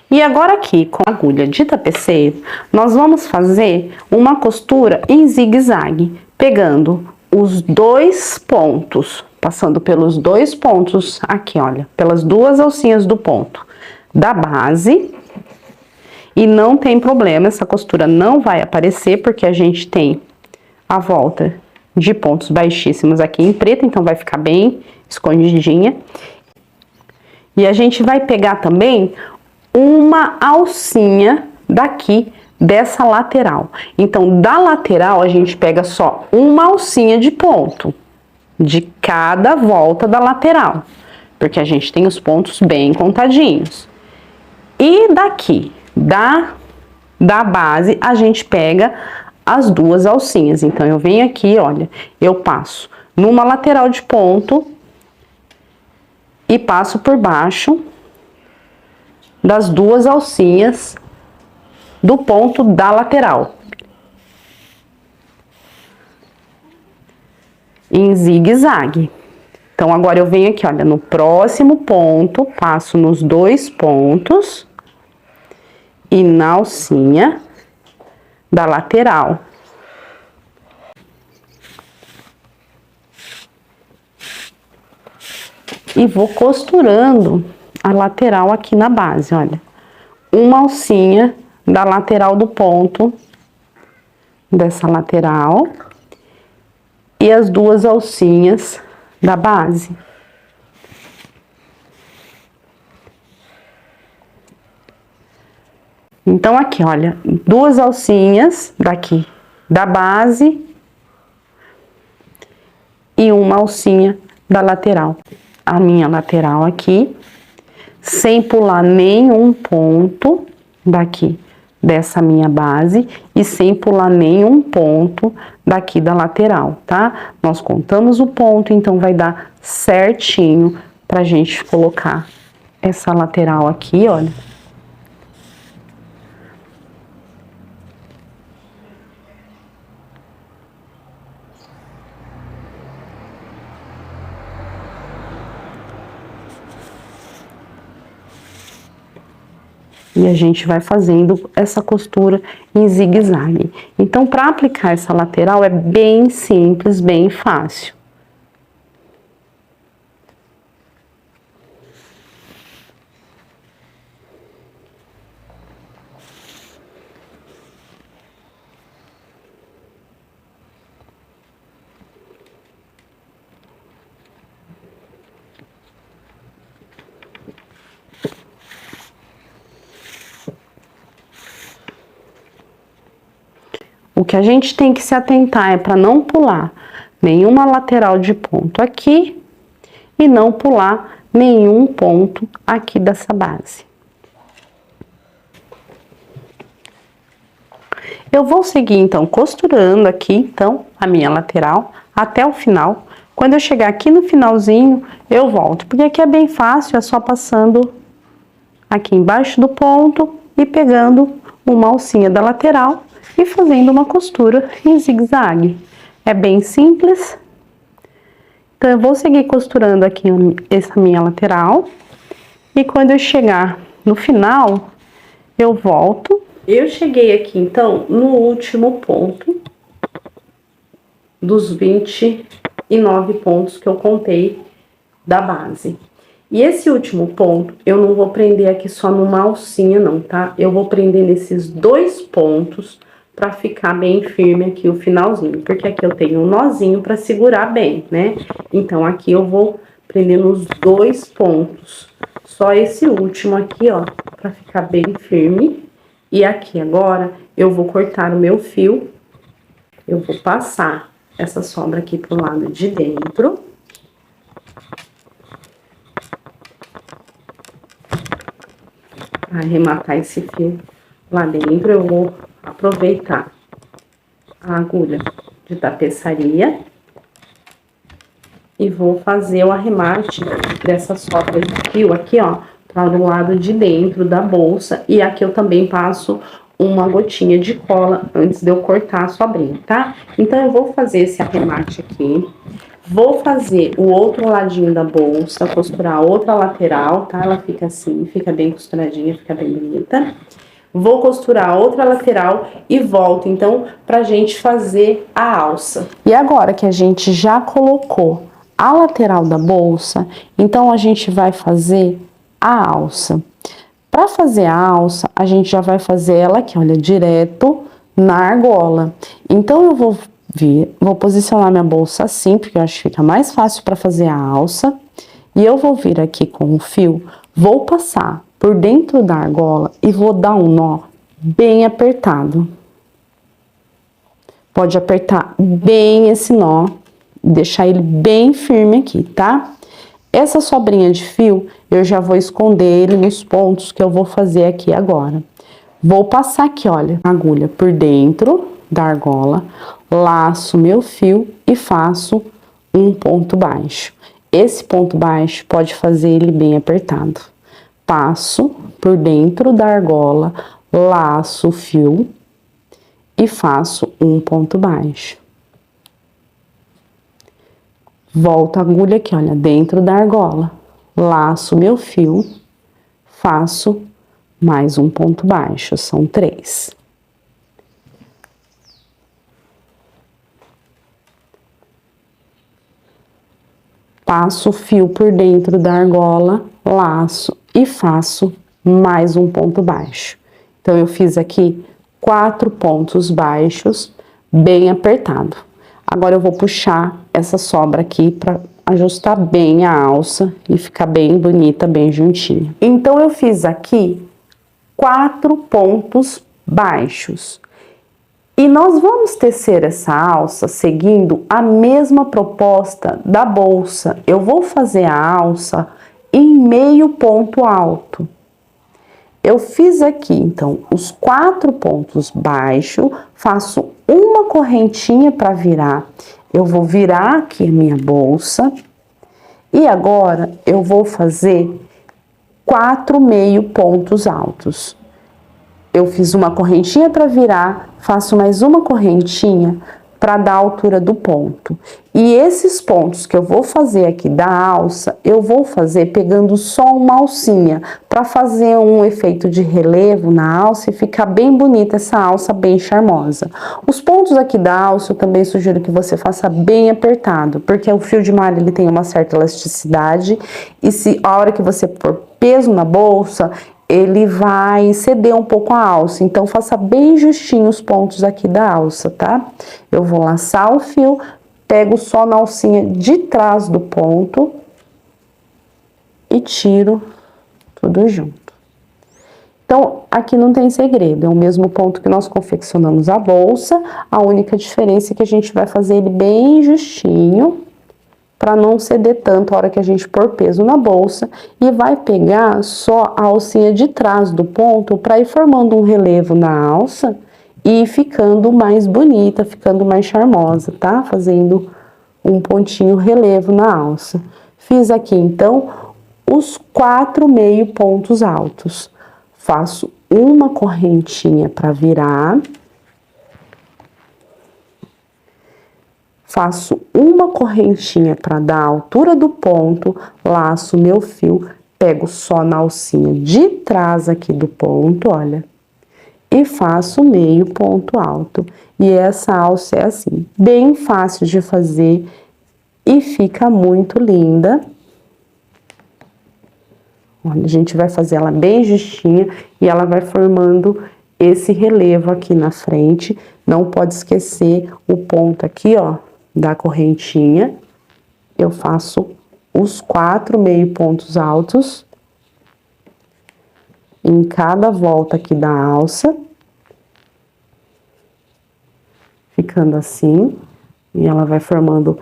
E agora aqui, com a agulha de tapeceiro, nós vamos fazer uma costura em zigue-zague, pegando os 2 pontos, passando pelos 2 pontos aqui, olha, pelas 2 alcinhas do ponto da base. E não tem problema, essa costura não vai aparecer, porque a gente tem a volta de pontos baixíssimos aqui em preto, então vai ficar bem escondidinha. E a gente vai pegar também uma alcinha daqui dessa lateral. Então, da lateral, a gente pega só uma alcinha de ponto de cada volta da lateral, porque a gente tem os pontos bem contadinhos. E daqui, da base, a gente pega as 2 alcinhas. Então, eu venho aqui, olha, eu passo numa lateral de ponto e passo por baixo das 2 alcinhas do ponto da lateral, em zigue-zague. Então, agora eu venho aqui, olha, no próximo ponto, passo nos 2 pontos e na alcinha da lateral. E vou costurando a lateral aqui na base, olha. Uma alcinha da lateral do ponto, dessa lateral, e as 2 alcinhas da base. Então, aqui, olha, 2 alcinhas daqui da base e uma alcinha da lateral. A minha lateral aqui, sem pular nenhum ponto daqui dessa minha base e sem pular nenhum ponto daqui da lateral, tá? Nós contamos o ponto, então vai dar certinho pra gente colocar essa lateral aqui, olha. E a gente vai fazendo essa costura em zigue-zague. Então, para aplicar essa lateral é bem simples, bem fácil. O que a gente tem que se atentar é para não pular nenhuma lateral de ponto aqui e não pular nenhum ponto aqui dessa base. Eu vou seguir, então, costurando aqui, então, a minha lateral até o final. Quando eu chegar aqui no finalzinho, eu volto, porque aqui é bem fácil, é só passando aqui embaixo do ponto e pegando uma alcinha da lateral e fazendo uma costura em zigue-zague. É bem simples. Então, eu vou seguir costurando aqui essa minha lateral. E quando eu chegar no final, eu volto. Eu cheguei aqui, então, no último ponto dos 29 pontos que eu contei da base. E esse último ponto, eu não vou prender aqui só numa alcinha, não, tá? Eu vou prender nesses 2 pontos para ficar bem firme aqui o finalzinho, porque aqui eu tenho um nozinho para segurar bem, né? Então, aqui eu vou prender nos 2 pontos, só esse último aqui, ó, para ficar bem firme. E aqui agora, eu vou cortar o meu fio, eu vou passar essa sombra aqui pro lado de dentro. Para arrematar esse fio lá dentro, eu vou aproveitar a agulha de tapeçaria e vou fazer o arremate dessa sobra de fio aqui, ó, para o lado de dentro da bolsa. E aqui eu também passo uma gotinha de cola antes de eu cortar a sobrinha, tá? Então, eu vou fazer esse arremate aqui. Vou fazer o outro ladinho da bolsa, costurar a outra lateral, tá? Ela fica assim, fica bem costuradinha, fica bem bonita. Vou costurar a outra lateral e volto, então, pra gente fazer a alça. E agora que a gente já colocou a lateral da bolsa, então a gente vai fazer a alça. Para fazer a alça, a gente já vai fazer ela aqui, olha, direto na argola. Então, eu vou posicionar minha bolsa assim, porque eu acho que fica mais fácil para fazer a alça. E eu vou vir aqui com o fio, vou passar por dentro da argola e vou dar um nó bem apertado. Pode apertar bem esse nó, deixar ele bem firme aqui, tá? Essa sobrinha de fio, eu já vou esconder ele nos pontos que eu vou fazer aqui agora. Vou passar aqui, olha, a agulha por dentro da argola, laço meu fio e faço um ponto baixo. Esse ponto baixo pode fazer ele bem apertado. Passo por dentro da argola, laço o fio e faço um ponto baixo. Volto a agulha aqui, olha, dentro da argola, laço meu fio, faço mais um ponto baixo, são 3. Passo o fio por dentro da argola, laço e faço mais um ponto baixo. Então, eu fiz aqui 4 pontos baixos, bem apertado. Agora, eu vou puxar essa sobra aqui para ajustar bem a alça e ficar bem bonita, bem juntinha. Então, eu fiz aqui 4 pontos baixos. E nós vamos tecer essa alça seguindo a mesma proposta da bolsa. Eu vou fazer a alça em meio ponto alto. Eu fiz aqui, então, os 4 pontos baixos, faço uma correntinha para virar. Eu vou virar aqui a minha bolsa. E agora, eu vou fazer 4 meio pontos altos. Eu fiz uma correntinha para virar, faço mais uma correntinha para dar a altura do ponto. E esses pontos que eu vou fazer aqui da alça, eu vou fazer pegando só uma alcinha, para fazer um efeito de relevo na alça e ficar bem bonita essa alça, bem charmosa. Os pontos aqui da alça, eu também sugiro que você faça bem apertado, porque o fio de malha, ele tem uma certa elasticidade, e se a hora que você pôr peso na bolsa, ele vai ceder um pouco a alça, então faça bem justinho os pontos aqui da alça, tá? Eu vou laçar o fio, pego só na alcinha de trás do ponto e tiro tudo junto. Então, aqui não tem segredo, é o mesmo ponto que nós confeccionamos a bolsa, a única diferença é que a gente vai fazer ele bem justinho, para não ceder tanto a hora que a gente pôr peso na bolsa, e vai pegar só a alcinha de trás do ponto para ir formando um relevo na alça e ficando mais bonita, ficando mais charmosa, tá? Fazendo um pontinho relevo na alça. Fiz aqui, então, os 4 meio pontos altos. Faço uma correntinha para virar. Faço uma correntinha para dar a altura do ponto, laço meu fio, pego só na alcinha de trás aqui do ponto, olha, e faço meio ponto alto. E essa alça é assim, bem fácil de fazer e fica muito linda. Olha, a gente vai fazer ela bem justinha e ela vai formando esse relevo aqui na frente. Não pode esquecer o ponto aqui, ó, da correntinha. Eu faço os 4 meio pontos altos em cada volta aqui da alça, ficando assim, e ela vai formando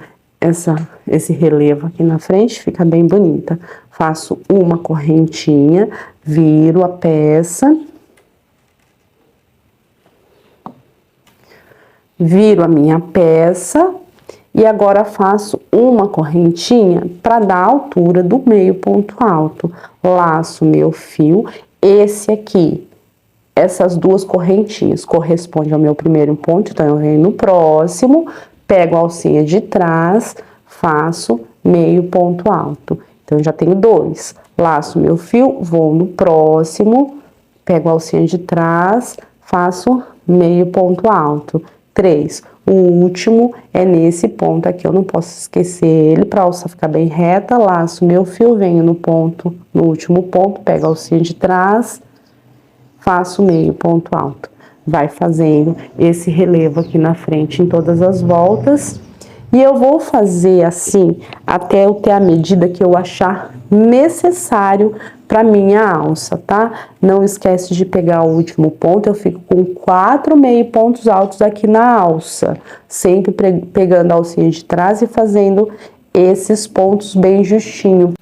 esse relevo aqui na frente, fica bem bonita. Faço uma correntinha, viro a peça, viro a minha peça E agora faço uma correntinha para dar a altura do meio ponto alto. Laço meu fio, esse aqui, essas duas correntinhas correspondem ao meu primeiro ponto, então eu venho no próximo, pego a alcinha de trás, faço meio ponto alto. Então eu já tenho dois. Laço meu fio, vou no próximo, pego a alcinha de trás, faço meio ponto alto. 3. O último é nesse ponto aqui, eu não posso esquecer ele, para a alça ficar bem reta, laço meu fio, venho no ponto, no último ponto, pego a alcinha de trás, faço meio ponto alto. Vai fazendo esse relevo aqui na frente em todas as voltas. E eu vou fazer assim até eu ter a medida que eu achar necessário para minha alça, tá? Não esquece de pegar o último ponto, eu fico com 4 meio pontos altos aqui na alça. Sempre pegando a alcinha de trás e fazendo esses pontos bem justinho,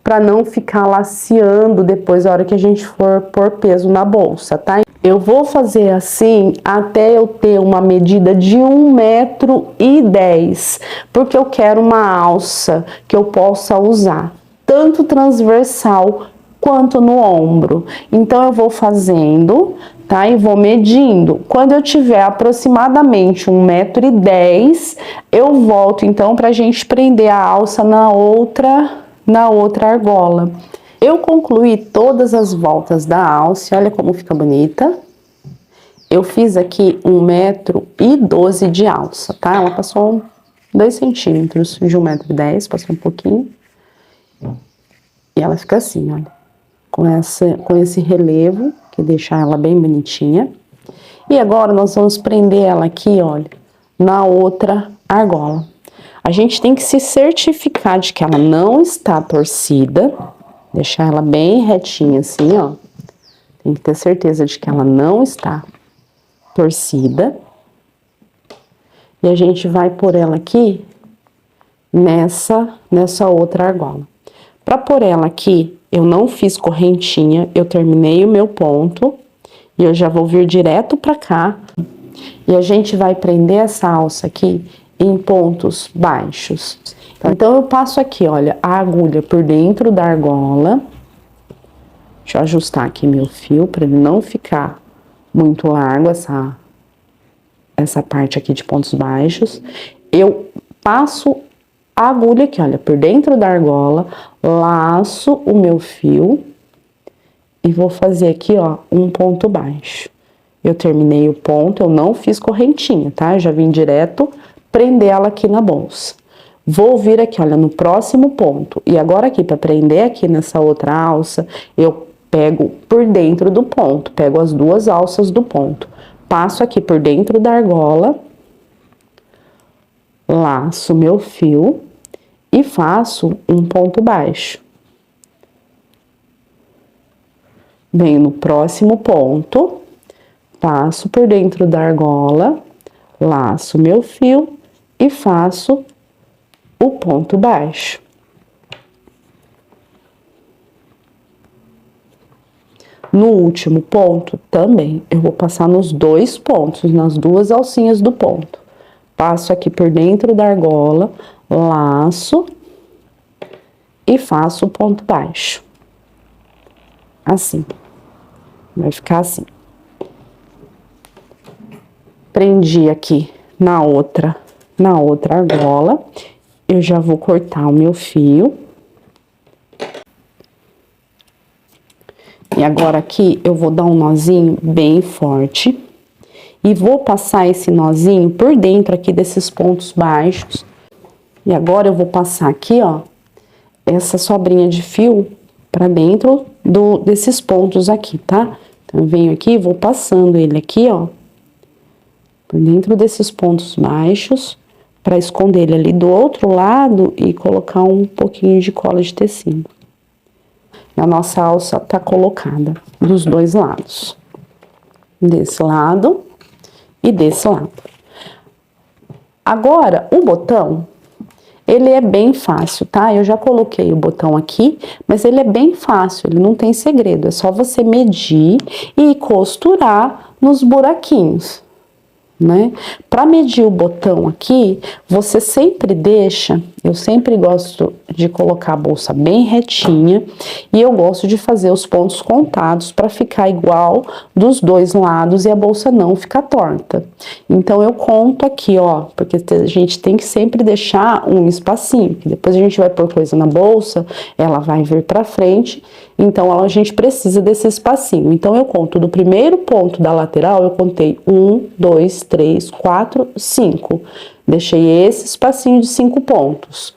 para não ficar laceando depois a hora que a gente for pôr peso na bolsa, tá? Eu vou fazer assim até eu ter uma medida de 1,10 m, porque eu quero uma alça que eu possa usar tanto transversal quanto no ombro. Então eu vou fazendo, tá? E vou medindo. Quando eu tiver aproximadamente 1,10 m, eu volto então pra gente prender a alça na outra argola. Eu concluí todas as voltas da alça, olha como fica bonita. Eu fiz aqui 1,12 m de alça, tá? Ela passou 2 centímetros de 1,10 m, passou um pouquinho. E ela fica assim, olha, com esse relevo, que deixa ela bem bonitinha. E agora nós vamos prender ela aqui, olha, na outra argola. A gente tem que se certificar de que ela não está torcida, deixar ela bem retinha assim, ó. Tem que ter certeza de que ela não está torcida. E a gente vai pôr ela aqui nessa outra argola. Para pôr ela aqui, eu não fiz correntinha, eu terminei o meu ponto e eu já vou vir direto para cá. E a gente vai prender essa alça aqui em pontos baixos. Então eu passo aqui, olha, a agulha por dentro da argola. Deixa eu ajustar aqui meu fio para ele não ficar muito largo, essa parte aqui de pontos baixos. Eu passo a agulha aqui, olha, por dentro da argola, laço o meu fio e vou fazer aqui, ó, um ponto baixo. Eu terminei o ponto, eu não fiz correntinha, tá? Eu já vim direto prender ela aqui na bolsa. Vou vir aqui, olha, no próximo ponto. E agora aqui, para prender aqui nessa outra alça, eu pego por dentro do ponto, pego as duas alças do ponto. Passo aqui por dentro da argola, laço meu fio e faço um ponto baixo. Venho no próximo ponto, passo por dentro da argola, laço meu fio e faço o ponto baixo. No último ponto, também, eu vou passar nos dois pontos, nas duas alcinhas do ponto. Passo aqui por dentro da argola, laço e faço o ponto baixo. Assim. Vai ficar assim. Prendi aqui na outra argola, eu já vou cortar o meu fio. E agora aqui eu vou dar um nozinho bem forte e vou passar esse nozinho por dentro aqui desses pontos baixos. E agora eu vou passar aqui, ó, essa sobrinha de fio pra dentro desses pontos aqui, tá? Então eu venho aqui e vou passando ele aqui, ó, por dentro desses pontos baixos, para esconder ele ali do outro lado e colocar um pouquinho de cola de tecido. A nossa alça tá colocada dos dois lados, desse lado e desse lado. Agora, o botão, ele é bem fácil, tá? Eu já coloquei o botão aqui, mas ele é bem fácil, ele não tem segredo, é só você medir e costurar nos buraquinhos. né? Para medir o botão aqui, você sempre deixa, eu sempre gosto de colocar a bolsa bem retinha e eu gosto de fazer os pontos contados para ficar igual dos dois lados e a bolsa não ficar torta. Então eu conto aqui, ó, porque a gente tem que sempre deixar um espacinho, que depois a gente vai pôr coisa na bolsa, ela vai vir para frente, então a gente precisa desse espacinho. Então eu conto do primeiro ponto da lateral, eu contei 1, 2, 3, 4, 5. Deixei esse espacinho de 5 pontos.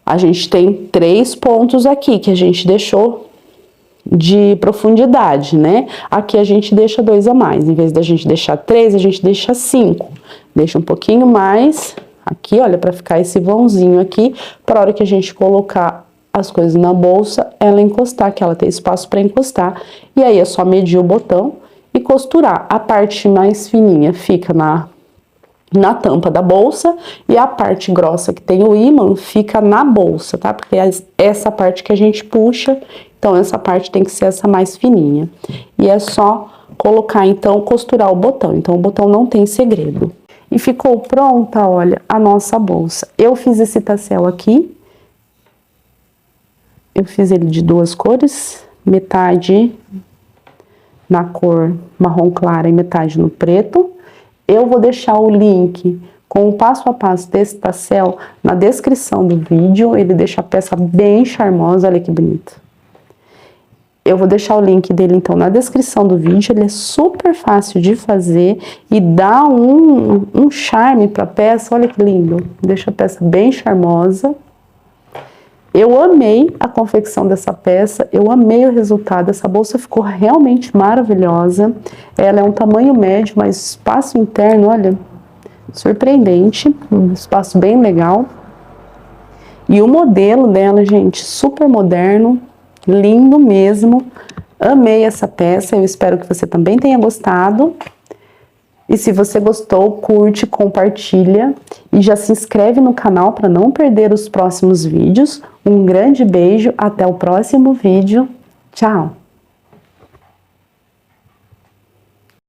A gente tem 3 pontos aqui que a gente deixou de profundidade, né? Aqui a gente deixa 2 a mais. Em vez da gente deixar 3, a gente deixa 5. Deixa um pouquinho mais aqui, olha, para ficar esse vãozinho aqui, para hora que a gente colocar as coisas na bolsa, ela encostar, que ela tem espaço para encostar. E aí é só medir o botão e costurar. A parte mais fininha fica na tampa da bolsa e a parte grossa que tem o ímã fica na bolsa, tá? Porque é essa parte que a gente puxa, então essa parte tem que ser essa mais fininha. E é só colocar, então, costurar o botão. Então o botão não tem segredo. E ficou pronta, olha, a nossa bolsa. Eu fiz esse tassel aqui. Eu fiz ele de 2 cores, metade na cor marrom clara e metade no preto. Eu vou deixar o link com o passo a passo desse tassel na descrição do vídeo. Ele deixa a peça bem charmosa, olha que bonito. Eu vou deixar o link dele então na descrição do vídeo. Ele é super fácil de fazer e dá um charme para a peça, olha que lindo. Deixa a peça bem charmosa. Eu amei a confecção dessa peça, eu amei o resultado, essa bolsa ficou realmente maravilhosa. Ela é um tamanho médio, mas espaço interno, olha, surpreendente, um espaço bem legal. E o modelo dela, gente, super moderno, lindo mesmo. Amei essa peça, eu espero que você também tenha gostado. E se você gostou, curte, compartilha e já se inscreve no canal para não perder os próximos vídeos. Um grande beijo, até o próximo vídeo. Tchau!